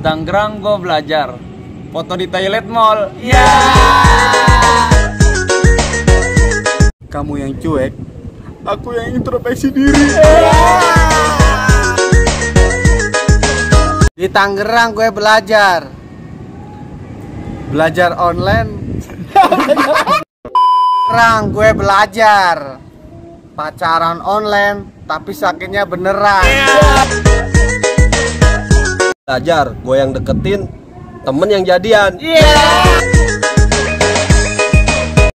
Tangerang gue belajar. Foto di toilet mall. Ya. Kamu yang cuek, aku yang introspeksi diri. Di Tangerang gue belajar. Belajar online. Tangerang gue belajar. Pacaran online, tapi sakitnya beneran. Belajar, gue yang deketin, temen yang jadian.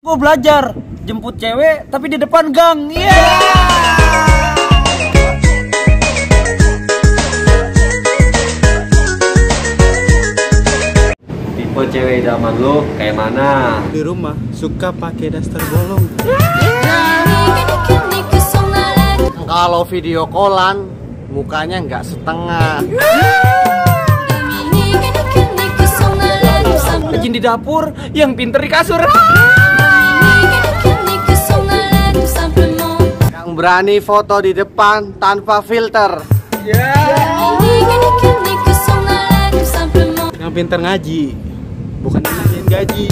Gue belajar jemput cewek tapi di depan gang. Tipe cewek zaman lo kayak mana? Di rumah suka pakai daster bolong. Kalau video callan, mukanya nggak setengah. Rajin di dapur, yang pinter di kasur. Yang berani foto di depan tanpa filter. Yang pintar ngaji, bukan yang gaji.